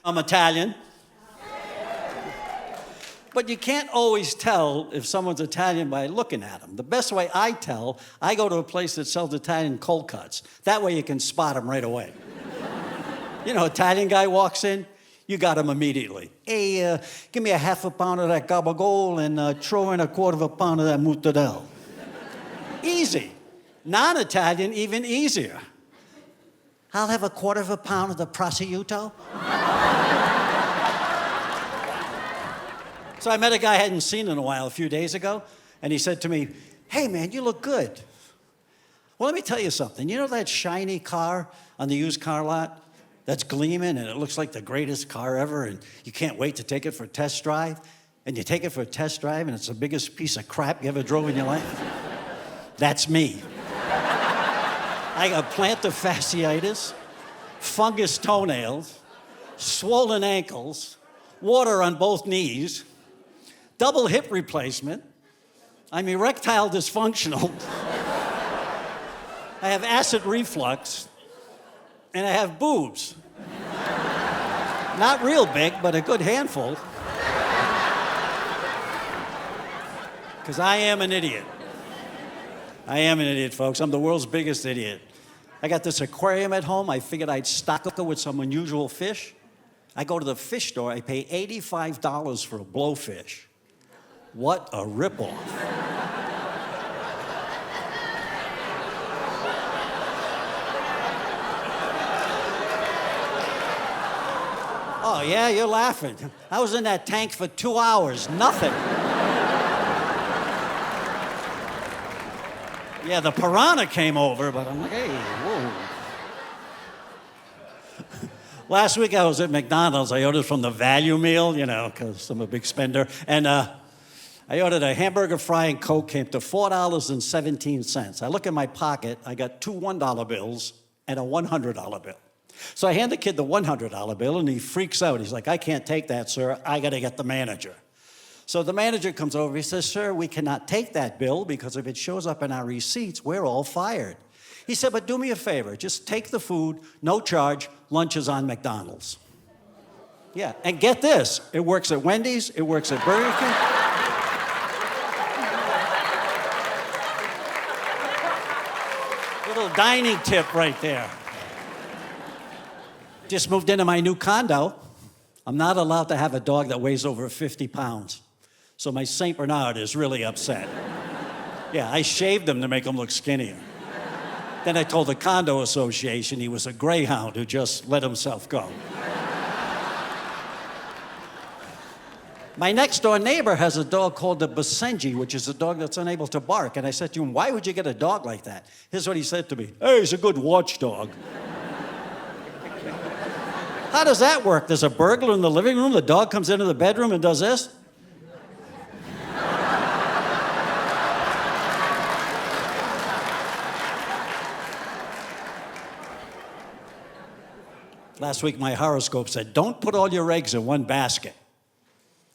I'm Italian. But you can't always tell if someone's Italian by looking at them. The best way I tell, I go to a place that sells Italian cold cuts. That way you can spot them right away. You know, Italian guy walks in, you got him immediately. Hey, give me a half a pound of that gabagol and throw in a quarter of a pound of that mortadella. Easy. Non-Italian, even easier. I'll have a quarter of a pound of the prosciutto. So I met a guy I hadn't seen in a while a few days ago, and he said to me, hey man, you look good. Well, let me tell you something. You know that shiny car on the used car lot that's gleaming and it looks like the greatest car ever and you can't wait to take it for a test drive? And you take it for a test drive and it's the biggest piece of crap you ever drove in your life? That's me. I got plantar fasciitis, fungus toenails, swollen ankles, water on both knees, double hip replacement. I'm erectile dysfunctional. I have acid reflux, and I have boobs. Not real big, but a good handful. Because I am an idiot. I am an idiot, folks. I'm the world's biggest idiot. I got this aquarium at home. I figured I'd stock it with some unusual fish. I go to the fish store, I pay $85 for a blowfish. What a ripoff. Oh yeah, you're laughing. I was in that tank for 2 hours, nothing. Yeah, the piranha came over, but I'm like, hey, whoa. Last week I was at McDonald's. I ordered from the value meal, you know, because I'm a big spender. And I ordered a hamburger, fry, and Coke, came to $4.17. I look in my pocket, I got two $1 bills and a $100 bill. So I hand the kid the $100 bill and he freaks out. He's like, I can't take that, sir. I got to get the manager. So the manager comes over, he says, sir, we cannot take that bill because if it shows up in our receipts, we're all fired. He said, but do me a favor, just take the food, no charge, lunch is on McDonald's. Yeah, and get this, it works at Wendy's, it works at Burger King. Little dining tip right there. Just moved into my new condo. I'm not allowed to have a dog that weighs over 50 pounds. So my St. Bernard is really upset. Yeah, I shaved him to make him look skinnier. Then I told the condo association he was a greyhound who just let himself go. My next door neighbor has a dog called the Basenji, which is a dog that's unable to bark. And I said to him, why would you get a dog like that? Here's what he said to me. Hey, he's a good watchdog. How does that work? There's a burglar in the living room, the dog comes into the bedroom and does this? Last week, my horoscope said, don't put all your eggs in one basket.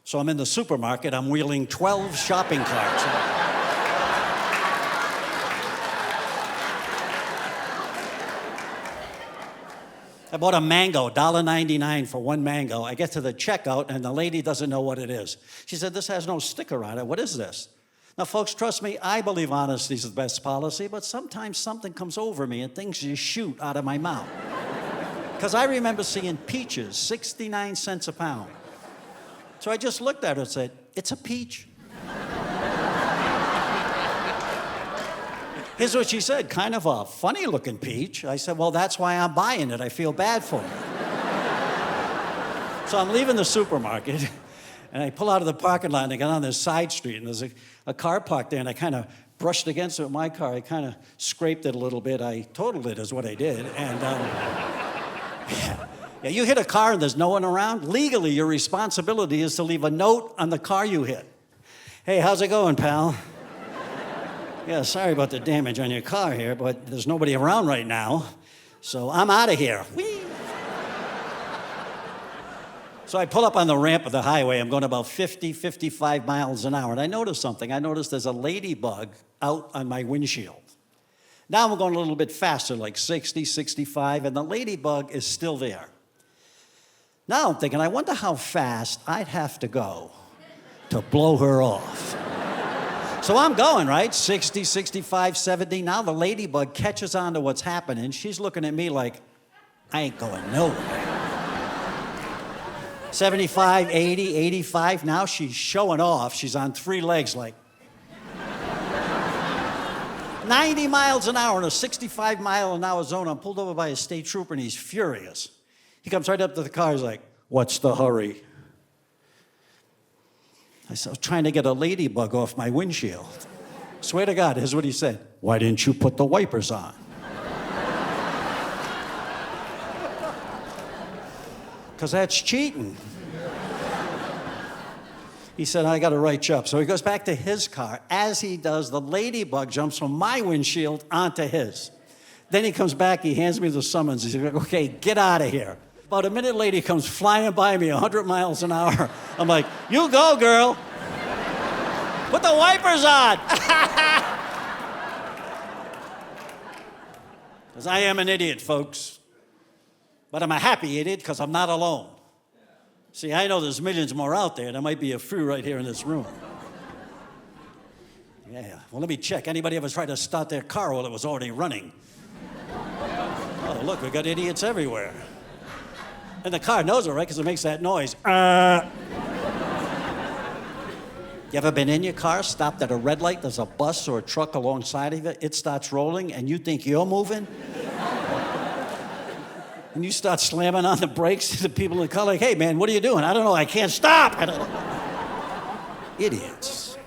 So I'm in the supermarket, I'm wheeling 12 shopping carts. I bought a mango, $1.99 for one mango. I get to the checkout, and the lady doesn't know what it is. She said, this has no sticker on it. What is this? Now, folks, trust me, I believe honesty is the best policy, but sometimes something comes over me and things just shoot out of my mouth. Because I remember seeing peaches, 69 cents a pound. So I just looked at her and said, it's a peach. Here's what she said, kind of a funny-looking peach. I said, well, that's why I'm buying it. I feel bad for her. So I'm leaving the supermarket, and I pull out of the parking lot, and I get on this side street, and there's a car parked there, and I kind of brushed against it with my car. I kind of scraped it a little bit. I totaled it is what I did, and yeah, you hit a car and there's no one around. Legally, your responsibility is to leave a note on the car you hit. Hey, how's it going, pal? Yeah, sorry about the damage on your car here, but there's nobody around right now, so I'm out of here. Whee! So I pull up on the ramp of the highway. I'm going about 50, 55 miles an hour, and I noticed something. I noticed there's a ladybug out on my windshield. Now I'm going a little bit faster, like 60, 65, and the ladybug is still there. Now I'm thinking, I wonder how fast I'd have to go to blow her off. So I'm going, right? 60, 65, 70. Now the ladybug catches on to what's happening. She's looking at me like, I ain't going nowhere. 75, 80, 85. Now she's showing off. She's on 3 legs like 90 miles an hour in a 65-mile-an-hour zone. I'm pulled over by a state trooper, and he's furious. He comes right up to the car. He's like, what's the hurry? I said, I was trying to get a ladybug off my windshield. Swear to God, here's what he said. Why didn't you put the wipers on? Because that's cheating. He said, I got to write you up. So he goes back to his car. As he does, the ladybug jumps from my windshield onto his. Then he comes back, he hands me the summons. He's like, okay, get out of here. About a minute later, he comes flying by me 100 miles an hour. I'm like, you go, girl. Put the wipers on. Because I am an idiot, folks. But I'm a happy idiot because I'm not alone. See, I know there's millions more out there. There might be a few right here in this room. Yeah, well, let me check. Anybody ever tried to start their car while it was already running? Oh, look, we got idiots everywhere. And the car knows it, right? Because it makes that noise. You ever been in your car, stopped at a red light, there's a bus or a truck alongside of it, it starts rolling, and you think you're moving? And you start slamming on the brakes to the people in the car like, hey, man, what are you doing? I don't know, I can't stop. I don't know. Idiots.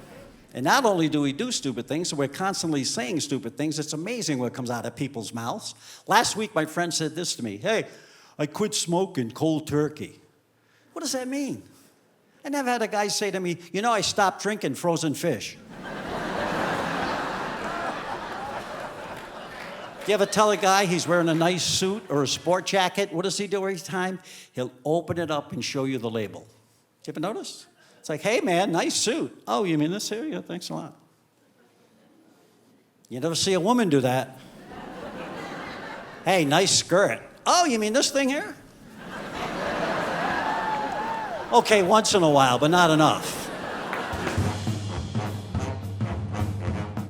And not only do we do stupid things, so we're constantly saying stupid things. It's amazing what comes out of people's mouths. Last week, my friend said this to me. Hey, I quit smoking cold turkey. What does that mean? I never had a guy say to me, you know, I stopped drinking frozen fish. You ever tell a guy he's wearing a nice suit or a sport jacket? What does he do every time? He'll open it up and show you the label. You ever notice? It's like, hey, man, nice suit. Oh, you mean this here? Yeah, thanks a lot. You never see a woman do that. Hey, nice skirt. Oh, you mean this thing here? Okay, once in a while, but not enough.